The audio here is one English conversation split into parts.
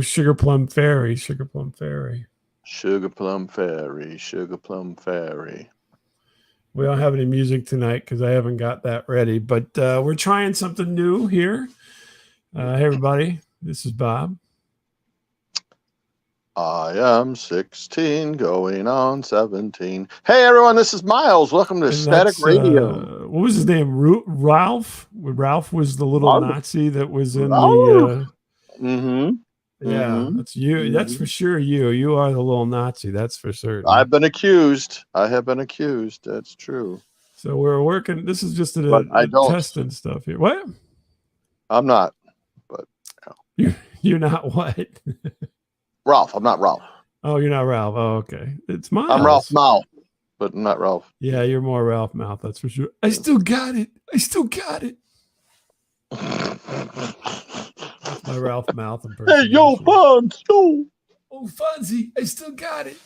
Sugar Plum Fairy, Sugar Plum Fairy. Sugar Plum Fairy, Sugar Plum Fairy. We don't have any music tonight because I haven't got that ready, but we're trying something new here. Hey, everybody, this is Bob. I am 16, going on 17. Hey, everyone, this is Miles. Welcome to Static Radio. What was his name? Ralph? Ralph was the little Nazi that was in the... Yeah, that's you. That's for sure you. You are the little Nazi. That's for certain. I've been accused. I have been accused. That's true. So we're working. This is just a testing stuff here. What? I'm not. But you're not what? Ralph. I'm not Ralph. Oh, you're not Ralph. Oh, okay. It's Miles. I'm Ralph Mouth, but I'm not Ralph. Yeah, you're more Ralph Mouth. That's for sure. I still got it. My Ralph Mouth impersonation. Hey, yo, Fonz, yo. Oh, Fonzie, I still got it.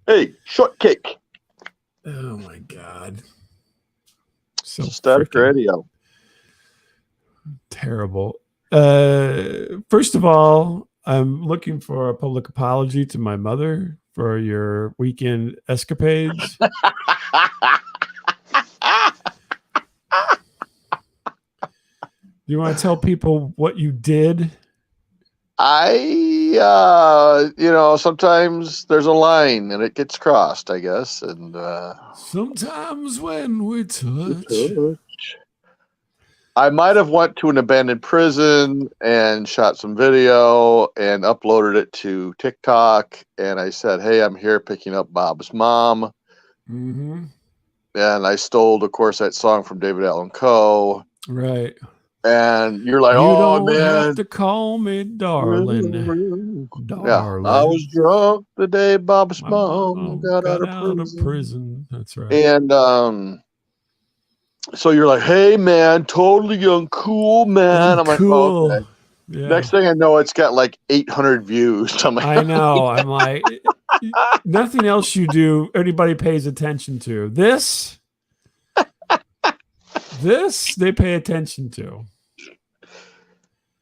Hey, shortcake. Oh, my God. So Static Radio. Terrible. First of all, I'm looking for a public apology to my mother for your weekend escapades. Do you want to tell people what you did? Sometimes there's a line and it gets crossed, I guess. And sometimes when we touch. I might have went to an abandoned prison and shot some video and uploaded it to TikTok. And I said, hey, I'm here picking up Bob's mom. Mm-hmm. And I stole, of course, that song from David Allan Coe. Right. And you're like, you oh, don't man. have to call me darling. Yeah, I was drunk the day Bob's mom got out of prison. That's right. And so you're like, hey, man, totally uncool, man. I'm like, cool. Oh, okay. Yeah. Next thing I know, it's got like 800 views. I'm like, I know. I'm like, nothing else you do, anybody pays attention to. This they pay attention to.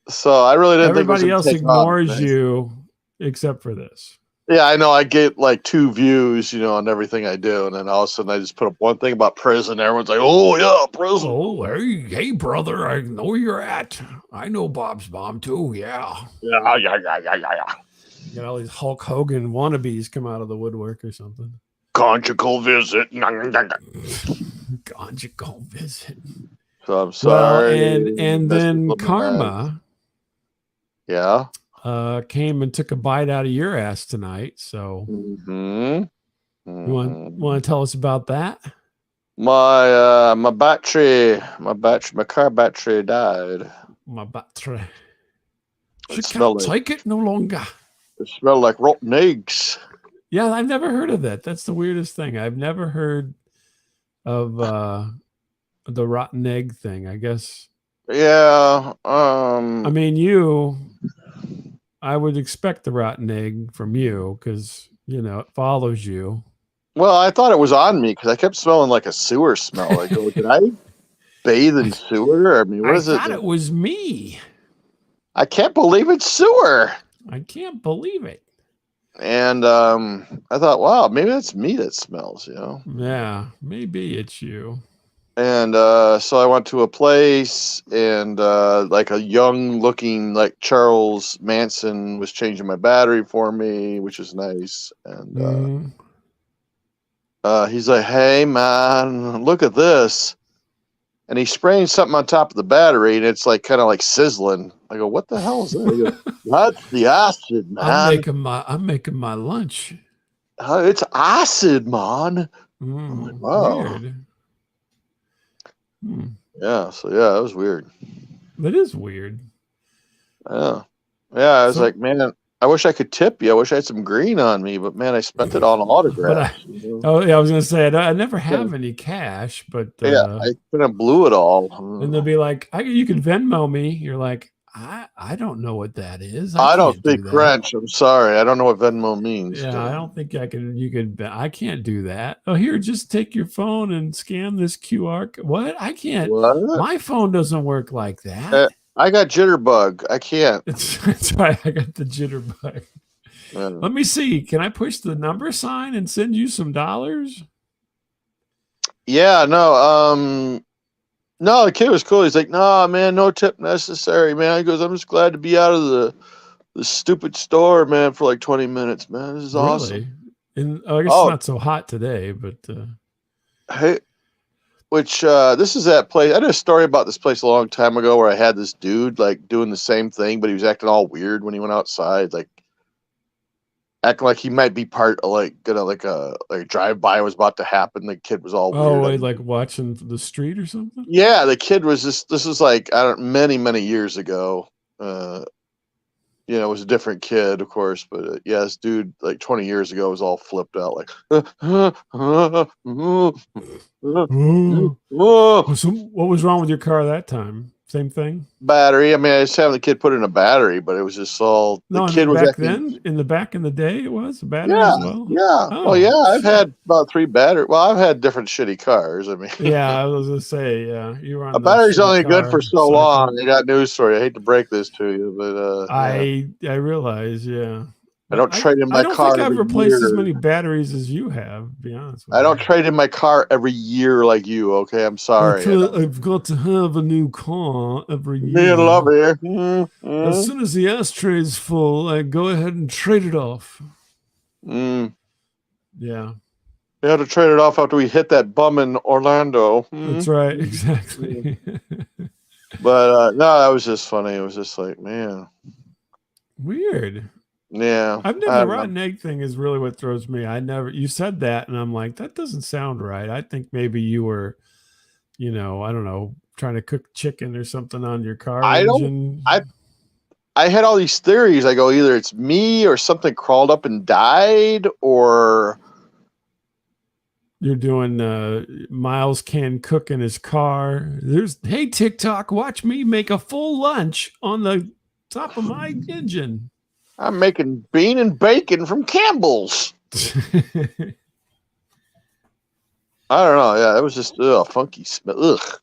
So I really didn't Everybody think else ignores you except for this. Yeah, I know. I get like 2 views, on everything I do, and then all of a sudden I just put up one thing about prison. Everyone's like, "Oh yeah, prison." Oh hey, brother, I know where you're at. I know Bob's mom too. Yeah. Yeah. You got all these Hulk Hogan wannabes come out of the woodwork or something. Conjugal visit. Conjugal visit. So I'm sorry. Well, and then Karma. Yeah. Came and took a bite out of your ass tonight. So you want to tell us about that? My car battery died. My battery. She can't take it no longer. It smelled like rotten eggs. Yeah, I've never heard of that. That's the weirdest thing. I've never heard of the rotten egg thing, I guess. Yeah. I mean, I would expect the rotten egg from you because, it follows you. Well, I thought it was on me because I kept smelling like a sewer smell. I go, did I bathe in sewer? I mean, what is it? I thought it was me. I can't believe it's sewer. I can't believe it. And I thought, wow, maybe that's me that smells, Yeah, maybe it's you. And so I went to a place, and like a young-looking, like Charles Manson was changing my battery for me, which is nice. And he's like, "Hey, man, look at this!" And he's spraying something on top of the battery, and it's like kind of like sizzling. I go, "What the hell is that?" He goes, "That's the acid, man. I'm making my lunch. It's acid, man." I'm like, wow. Weird. Yeah, so yeah, it was weird. That is weird. Yeah. I was like, man, I wish I could tip you. I wish I had some green on me, but man, I spent it on autographs. Oh yeah, I was gonna say I never have any cash, but I kind of blew it all. And they'll be like, you can Venmo me. You're like, I don't know what that is. I don't speak French. I'm sorry. I don't know what Venmo means. Yeah, I don't think I can't do that. Oh, here, just take your phone and scan this QR. What? I can't. What? My phone doesn't work like that. I got jitterbug. I can't. That's why I got the jitterbug. Let me see. Can I push the number sign and send you some dollars? Yeah, no. No, the kid was cool. He's like, "Nah, man, no tip necessary, man." He goes, "I'm just glad to be out of the stupid store, man, for like 20 minutes, man. This is awesome." Really? And I guess it's Oh, not so hot today, but hey, which this is that place. I did a story about this place a long time ago where I had this dude like doing the same thing, but he was acting all weird when he went outside, like acting like he might be part of like gonna like a drive by was about to happen. The kid was all weird. like watching the street or something. Yeah, the kid was just. This was like I don't many years ago. It was a different kid, of course, but yeah, this dude like 20 years ago was all flipped out, like. So what was wrong with your car that time? Same thing. Battery. I mean, I just having the kid put in a battery, but it was just all the No, I kid mean was back acting. then, back in the day, it was a battery Yeah, as well. yeah. Oh, Well, yeah. I've shit. had about 3 battery. Well, I've had different shitty cars. I mean, Yeah, I was gonna say, yeah, you were on a the battery's shitty only good car for so cycle. long. I got news for you. I hate to break this to you, but yeah. I realize, yeah. I don't trade in I my don't car think I've every replaced as year. many batteries as you have, to be honest with I you. don't trade in my car every year like you. Okay, I'm sorry. I've got to have a new car every Me year. and love here. As soon as the ashtray is full, I go ahead and trade it off. Yeah. We had to trade it off after we hit that bum in Orlando. That's right, exactly. But no, that was just funny. It was just like, man. Weird. Yeah. The rotten egg thing is really what throws me. You said that, and I'm like, that doesn't sound right. I think maybe you were, I don't know, trying to cook chicken or something on your car engine. I had all these theories. I go, either it's me or something crawled up and died, or you're doing Miles can cook in his car. Hey TikTok, watch me make a full lunch on the top of my engine. I'm making bean and bacon from Campbell's. I don't know. Yeah, it was just funky smell. Ugh.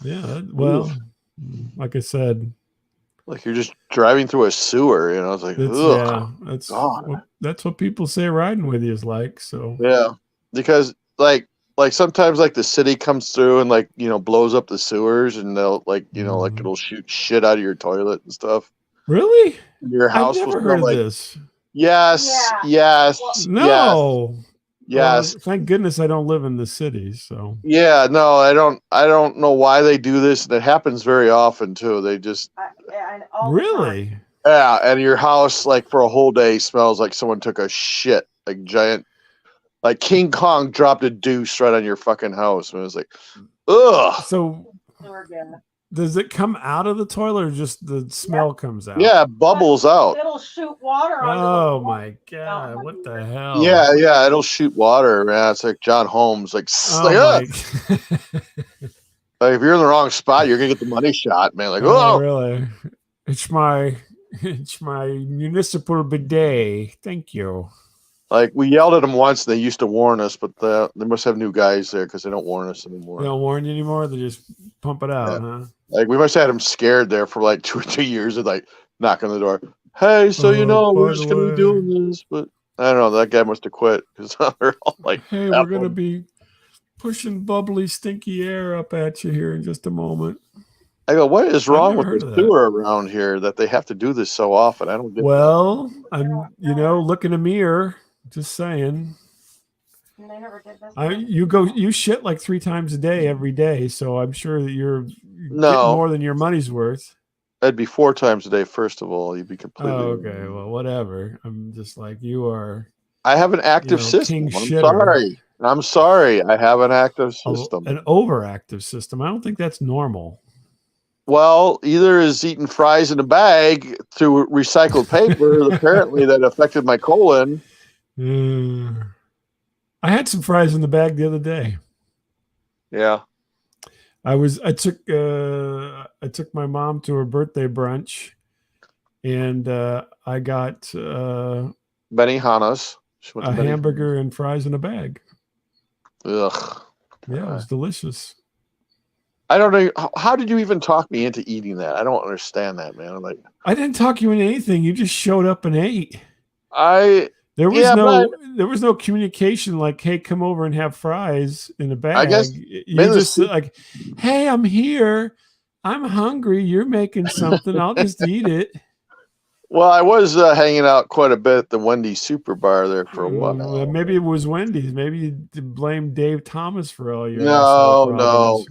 Yeah. Well, like I said, like you're just driving through a sewer. It's like, ugh. Yeah, that's what people say riding with you is like. So yeah, because like sometimes like the city comes through and like blows up the sewers and they'll like like it'll shoot shit out of your toilet and stuff. Really? Your house I've never will heard like, of this. Yes. No. Yes. Well, thank goodness I don't live in the city. So yeah, no, I don't know why they do this. And it happens very often too. They just really. Yeah, and your house like for a whole day smells like someone took a shit, like giant, like King Kong dropped a deuce right on your fucking house, and it was like, ugh. So does it come out of the toilet or just the smell comes out? Yeah, it bubbles out. It'll shoot water. Oh my god! What the hell? Yeah, it'll shoot water. Man, it's like John Holmes, like, like if you're in the wrong spot, you're gonna get the money shot, man. Like, oh, really? It's my municipal bidet. Thank you. Like we yelled at them once. They used to warn us, but they must have new guys there because they don't warn us anymore. They don't warn you anymore. They just pump it out, huh? Like we must have had them scared there for like 2 or 3 years and like knock on the door. Hey, so we're just gonna be doing this, but I don't know. That guy must have quit because they're all like, "Hey, we're gonna be pushing bubbly, stinky air up at you here in just a moment." I go, what is wrong with the sewer around here that they have to do this so often? I don't get. Well, I'm look in a mirror. Just saying. They never did this. You shit like 3 times a day every day, so I'm sure that you're getting more than your money's worth. That'd be 4 times a day. First of all, you'd be completely. Oh, okay, well, whatever. I'm just like you are. I have an active system. I'm sorry. I have an active system. An overactive system. I don't think that's normal. Well, either is eating fries in a bag through recycled paper. Apparently, that affected my colon. I had some fries in the bag the other day. Yeah. I took my mom to her birthday brunch, and I got Benihana's, a hamburger and fries in a bag. Ugh. Yeah, it was delicious. I don't know. How did you even talk me into eating that? I don't understand that, man. I'm like, I didn't talk you into anything. You just showed up and ate. There was yeah, there was no communication like, hey, come over and have fries in a bag. I guess you just like, hey, I'm here. I'm hungry. You're making something. I'll just eat it. Well, I was hanging out quite a bit at the Wendy's Super Bar there for a while. Maybe it was Wendy's. Maybe you blame Dave Thomas for all your no, problems.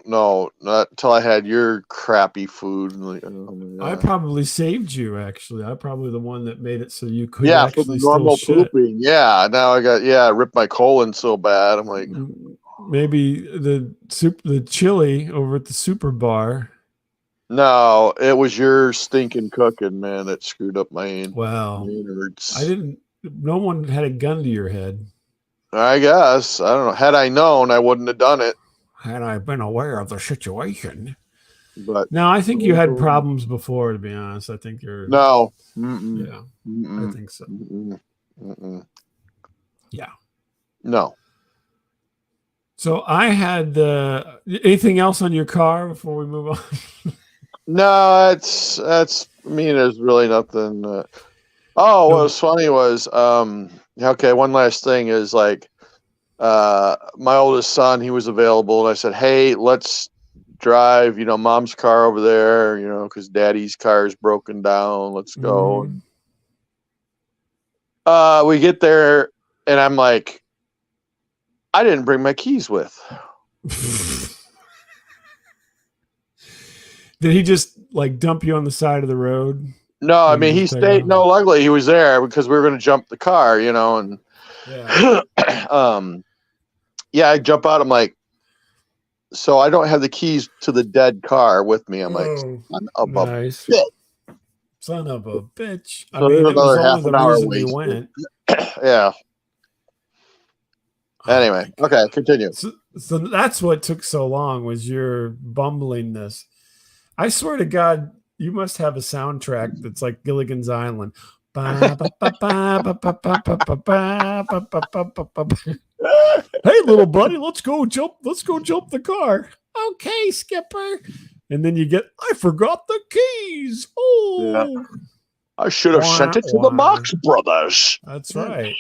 no, not until I had your crappy food. Like, oh I probably saved you. Actually, I'm probably the one that made it so you could for actually the normal still pooping. Yeah, now I ripped my colon so bad. I'm like, maybe the chili over at the Super Bar. No, it was your stinking cooking, man, that screwed up my innards. I didn't. No one had a gun to your head. I guess. I don't know. Had I known, I wouldn't have done it. Had I been aware of the situation. But no, I think you had problems before, to be honest. I think you're. No. Yeah. I think so. Yeah. No. So I had anything else on your car before we move on? No, that's. I mean, there's really nothing. What was funny was okay. One last thing is like, my oldest son, he was available, and I said, hey, let's drive, mom's car over there, because daddy's car is broken down. Let's go. We get there, and I'm like, I didn't bring my keys with. Did he just like dump you on the side of the road? No, I mean, he stayed. No, luckily he was there because we were going to jump the car, and I jump out. I'm like, so I don't have the keys to the dead car with me. I'm like, son of a bitch. Son of a bitch. I So mean, it was half only an the hour reason you went. Yeah. Anyway, okay, continue. So that's what took so long, was your bumblingness. I swear to God, you must have a soundtrack that's like Gilligan's Island. Hey, little buddy, let's go jump the car. Okay, Skipper. And then you get, I forgot the keys. Oh, yeah. I should have sent it to the Marx Brothers. That's right.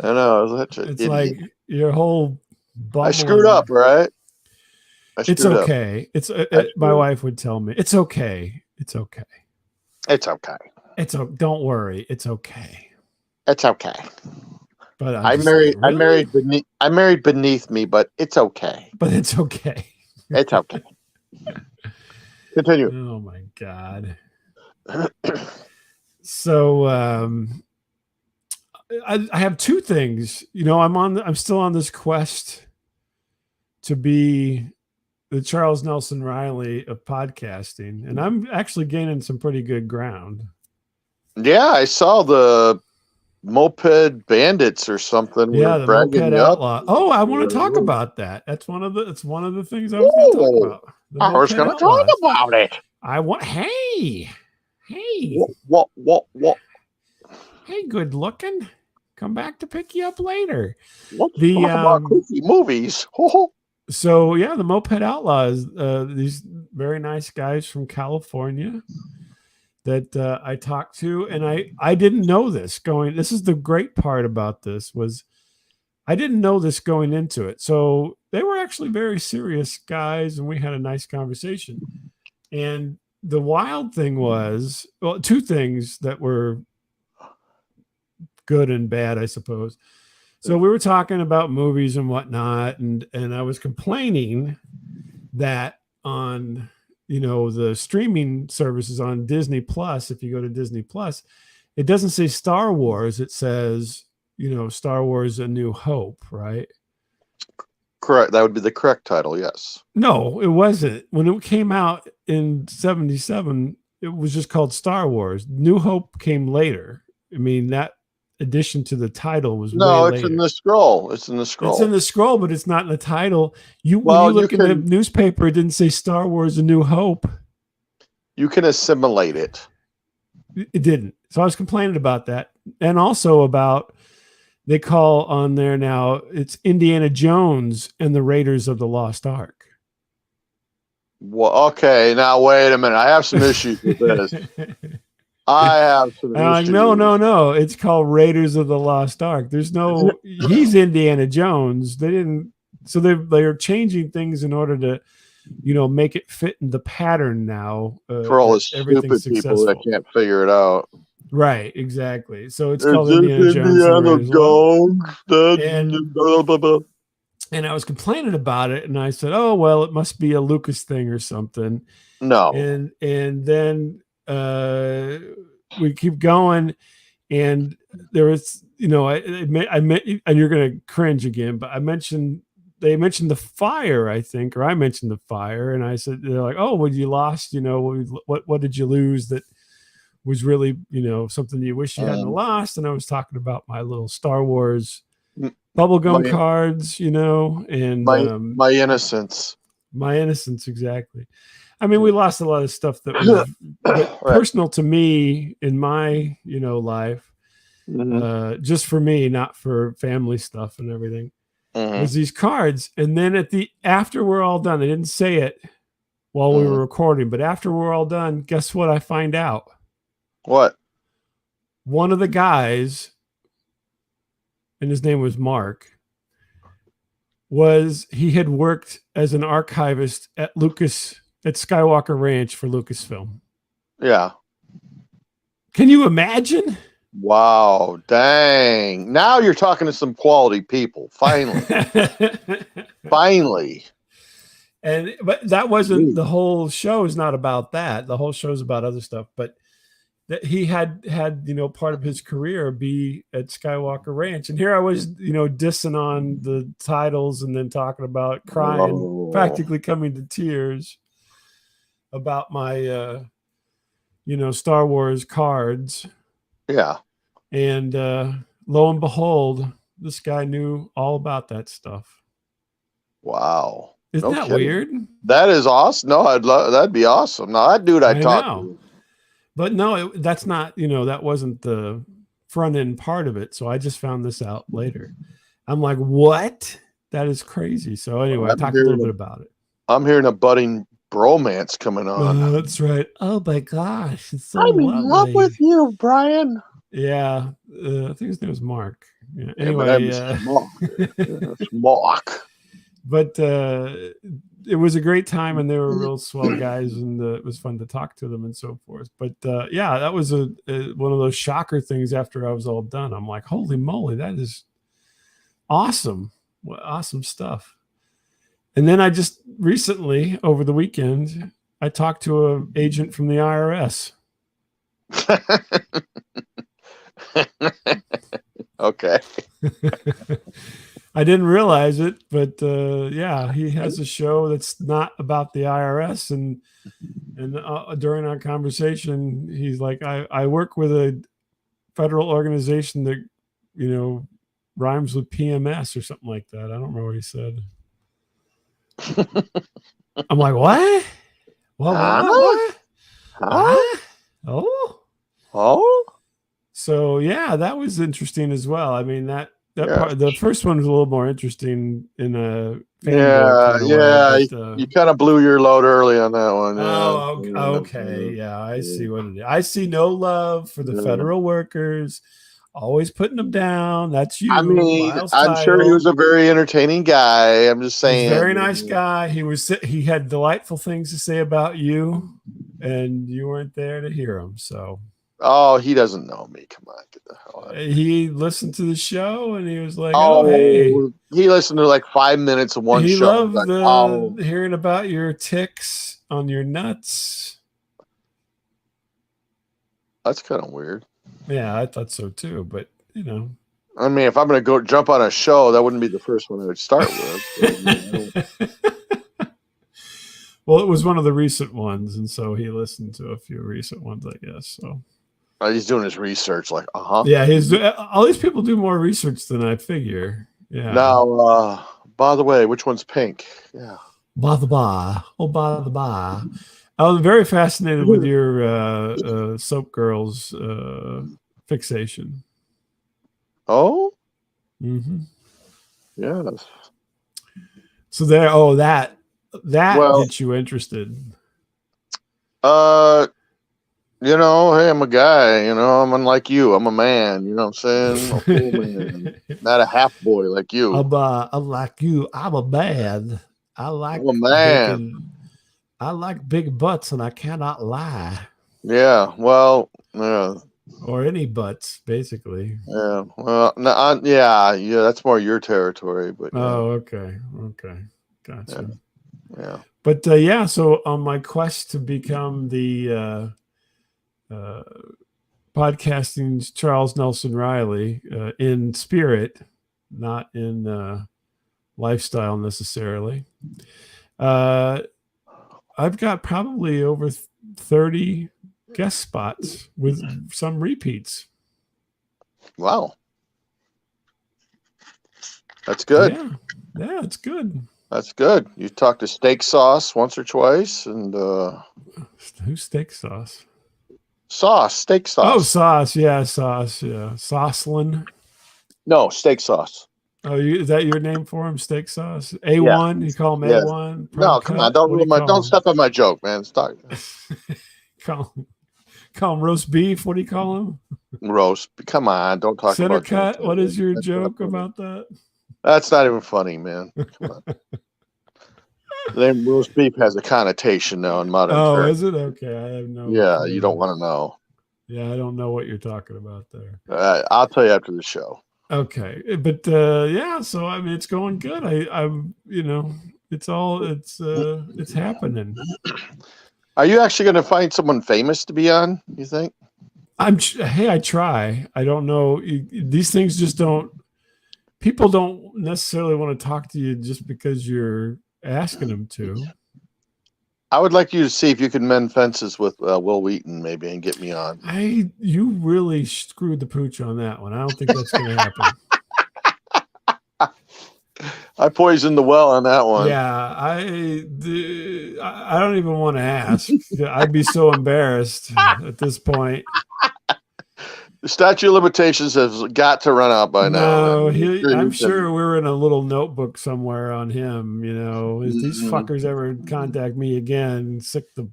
I know. It's idiot. Like your whole bumbling. I screwed up, right? It's okay. My wife would tell me, it's okay. It's okay. It's okay. Don't worry. It's okay. It's okay. But I'm married beneath me, but it's okay. But it's okay. It's okay. Continue. Oh my God. So I have two things. I'm still on this quest to be the Charles Nelson Riley of podcasting, and I'm actually gaining some pretty good ground. Yeah, I saw the Moped Bandits or something. Yeah, the Moped Outlaws. Oh, I want to talk about that. It's one of the things I was going to talk about. I was going to talk about it. Hey. What? Hey, good looking. Come back to pick you up later. Let's talk about goofy movies. So yeah, the Moped Outlaws, these very nice guys from California that I talked to, and I didn't know this going. This is the great part about this, was I didn't know this going into it. So they were actually very serious guys, and we had a nice conversation. And the wild thing was, well, two things that were good and bad, I suppose. So we were talking about movies and whatnot, and I was complaining that on the streaming services on Disney Plus, if you go to Disney Plus, it doesn't say Star Wars, it says Star Wars: A New Hope, right? Correct. That would be the correct title. Yes. No, it wasn't. When it came out in '77, it was just called Star Wars. New Hope came later. I mean, that addition to the title was way it's later. in the scroll. It's in the scroll, but it's not in the title. When you look in the newspaper, it didn't say Star Wars: A New Hope. You can assimilate it. It didn't. So I was complaining about that, and also about they call on there now. It's Indiana Jones and the Raiders of the Lost Ark. Well, okay, now wait a minute. I have some issues with this. I have some I'm like, issues. no. It's called Raiders of the Lost Ark. There's no. He's Indiana Jones. They didn't. So they're changing things in order to, make it fit in the pattern now. For all the everything's stupid people that successful. can't figure it out. Right, exactly. So it's Is called this Indiana Jones. Indiana Jones? And Blah, blah, blah. and I was complaining about it, and I said, "Oh well, it must be a Lucas thing or something." No. And then we keep going, and there was, I and you're gonna cringe again, but they mentioned the fire, I think, or I mentioned the fire, and I said, they're like, "Oh, well, you lost, what did you lose that was really, something you wish you hadn't lost?" And I was talking about my little Star Wars bubblegum cards, and my innocence. My innocence, exactly. I mean, we lost a lot of stuff that was Right. personal to me in my, life, just for me, not for family stuff and everything. Was these cards, and then after we're all done, they didn't say it while we were recording, but after we're all done, guess what? I find out. What? One of the guys, and his name was Mark, he had worked as an archivist at Skywalker Ranch for Lucasfilm. Yeah. Can you imagine? Wow. Dang. Now you're talking to some quality people. Finally. Finally. But that wasn't the whole show. Is not about that. The whole show is about other stuff. But that he had part of his career be at Skywalker Ranch, and here I was dissing on the titles and then talking about crying, practically coming to tears about my Star Wars cards. Yeah. And lo and behold, this guy knew all about that stuff. Wow. Isn't that weird? That is awesome. No, that'd be awesome. Now that dude I'd talk to. But no, that's not, that wasn't the front end part of it. So I just found this out later. I'm like, what? That is crazy. So anyway, I talked a little bit about it. I'm hearing a budding bromance coming on. That's right. Oh my gosh. It's so I'm in love with you, Brian. Yeah. I think his name was Mark. Yeah. Anyway. Mark. But it was a great time, and they were real swell guys, and it was fun to talk to them and so forth. But yeah, that was one of those shocker things after I was all done. I'm like, holy moly, that is awesome. What awesome stuff. And then I just recently, over the weekend, I talked to an agent from the IRS. Okay. I didn't realize it, but yeah, he has a show that's not about the IRS. And during our conversation, he's like, I work with a federal organization that, rhymes with PMS or something like that. I don't remember what he said. I'm like, what? What? Oh. So yeah, that was interesting as well. I mean, that part, the first one was a little more interesting in a way, you kind of blew your load early on that one. Oh, okay. Yeah, I see what it is. I see no love for the federal workers. Always putting them down. That's you. I mean, I'm sure he was a very entertaining guy. I'm just saying. He's a very nice guy. He had delightful things to say about you, and you weren't there to hear him. So. Oh, he doesn't know me. Come on, get the hell out. He listened to the show, and he was like, "Oh, hey." He listened to like 5 minutes of one he show. He loved hearing about your ticks on your nuts. That's kind of weird. Yeah, I thought so too, but I mean, if I'm going to go jump on a show, that wouldn't be the first one I would start with. Well, it was one of the recent ones, and so he listened to a few recent ones, I guess. So he's doing his research, like, Yeah, all these people do more research than I figure. Yeah. Now, by the way, which one's pink? Yeah. Ba the ba. Oh, ba the ba. I was very fascinated with your soap girls fixation. Oh? Mm-hmm. Yes. So there, that Well, gets you interested? You know, hey, I'm a guy. You know, I'm unlike you. I'm a man. You know what I'm saying? I'm a full man, not a half boy like you. I'm like you. I'm a man. I like I'm a man. bacon. I like big butts, and I cannot lie. Yeah. Well. Yeah. Or any butts, basically. Yeah. Well. No, yeah. Yeah. That's more your territory. But yeah. Oh, okay. Okay. Gotcha. Yeah. But yeah, so on my quest to become the podcasting's Charles Nelson Riley in spirit, not in lifestyle necessarily, I've got probably over 30 guest spots with some repeats. Wow. That's good. Yeah, it's good. That's good. You talked to Steak Sauce once or twice, and Who's Steak Sauce? Steak Sauce. Oh, Sauce. Yeah, Sauce. Yeah, Saucelin. No, Steak Sauce. Oh, is that your name for him? Steak Sauce. A1. You call him Yes. A1. No, come on. Don't step on my joke, man. Stop. call him roast beef. What do you call him? Roast. Come on. Don't talk Center about cut. jokes. What is your That's joke about that? That's not even funny, man. Come on. The name roast beef has a connotation now in modern terms. Oh, is it? Okay. I have no Yeah, clue. you don't want to know. Yeah, I don't know what you're talking about there. I'll tell you after the show. Okay, but yeah, so I mean, it's going good. I'm, it's happening. Are you actually going to find someone famous to be on? You think? Hey, I try. I don't know. These things just don't. People don't necessarily want to talk to you just because you're asking them to. I would like you to see if you can mend fences with Will Wheaton, maybe, and get me on. You really screwed the pooch on that one. I don't think that's going to happen. I poisoned the well on that one. Yeah, I don't even want to ask. I'd be so embarrassed at this point. The statute of limitations has got to run out by now. No, I'm sure we're in a little notebook somewhere on him. If these fuckers ever contact me again, sick the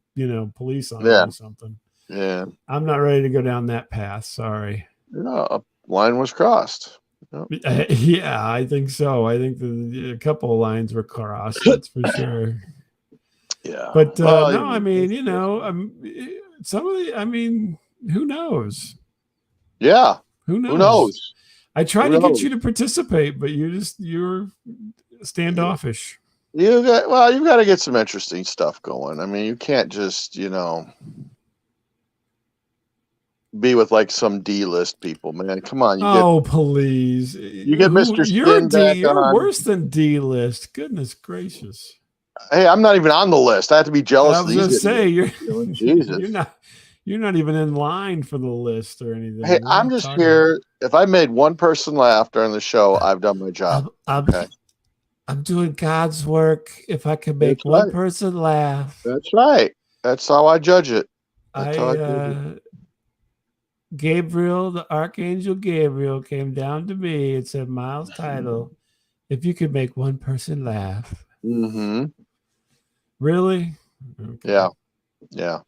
police on them or something. Yeah, I'm not ready to go down that path. Sorry. No, a line was crossed. Yep. Yeah, I think so. I think a couple of lines were crossed. That's for sure. Yeah, but no, I mean, some of the. I mean, who knows? Yeah. Who knows? Who knows? I tried to get you to participate, but you're standoffish. You've got to get some interesting stuff going. I mean, you can't just, be with like some D-list people, man. Come on. Please. You get Mr. Spin You're worse than D-list. Goodness gracious. Hey, I'm not even on the list. I have to be jealous. I was going to say, Jesus. You're not even in line for the list or anything. Hey, I'm just here. If I made one person laugh during the show, I've done my job. I'm doing God's work. If I can make one person laugh. That's right. That's how I judge it. Gabriel, the Archangel Gabriel, came down to me and said, Miles Title, if you could make one person laugh. Mm-hmm. Really? Okay. Yeah.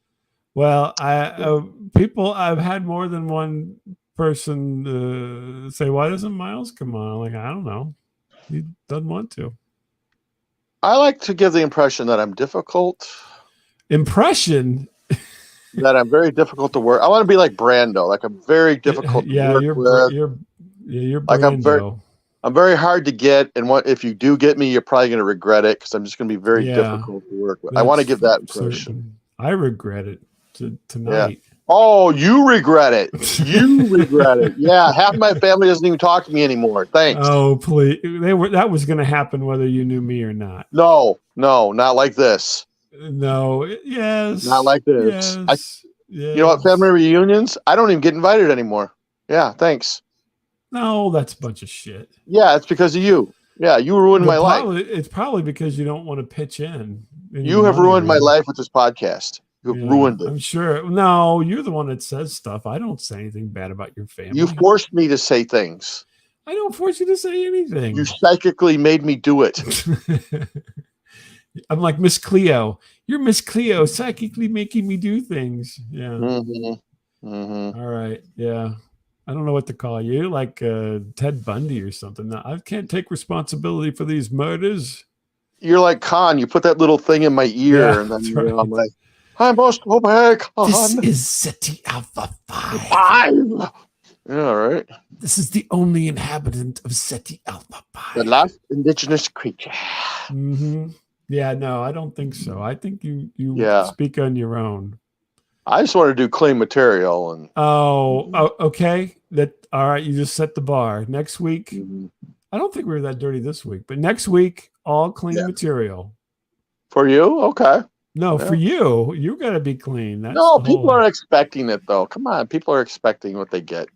Well, I've had more than one person say, why doesn't Miles come on? I'm like, I don't know. He doesn't want to. I like to give the impression that I'm difficult. Impression? That I'm very difficult to work. I want to be like Brando. Like I'm very difficult to work with. You're Brando. I'm very hard to get. And if you do get me, you're probably going to regret it because I'm just going to be very difficult to work with. I want to give that impression. Certain. I regret it tonight. Yeah. Oh, you regret it. You regret it. Yeah, half my family doesn't even talk to me anymore. Thanks. Oh, please. That was going to happen whether you knew me or not. No, not like this. No, yes. Not like this. Yes, You know what? Family reunions, I don't even get invited anymore. Yeah, thanks. No, that's a bunch of shit. Yeah, it's because of you. Yeah, you ruined my life. It's probably because you don't want to pitch in. You have ruined my life with this podcast. You've ruined it. I'm sure. No, you're the one that says stuff. I don't say anything bad about your family. You forced me to say things. I don't force you to say anything. You psychically made me do it. I'm like Miss Cleo. You're Miss Cleo, psychically making me do things. Yeah. Mm-hmm. Mm-hmm. All right. Yeah. I don't know what to call you, like Ted Bundy or something. No, I can't take responsibility for these murders. You're like Khan. You put that little thing in my ear, Yeah, and then that's you know, right. I'm like, I must obey This Khan. is SETI Alpha 5. 5. Yeah, right. This is the only inhabitant of SETI Alpha 5. The last indigenous creature. Mm-hmm. Yeah, no, I don't think so. I think you Yeah. speak on your own. I just want to do clean material and. Oh, okay. That all right. You just set the bar. Next week, Mhm. I don't think we were that dirty this week, but next week, all clean Yeah. material. For you, okay. No, Yeah. for you got to be clean. That's No, the people whole. are expecting it though. Come on, people are expecting what they get.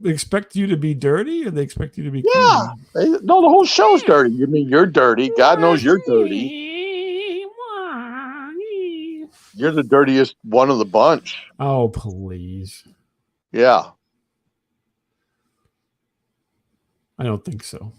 They expect you to be dirty, or they expect you to be Yeah. clean. No, the whole show's dirty. You mean you're dirty? God knows you're dirty. You're the dirtiest one of the bunch. Oh, please. Yeah. I don't think so.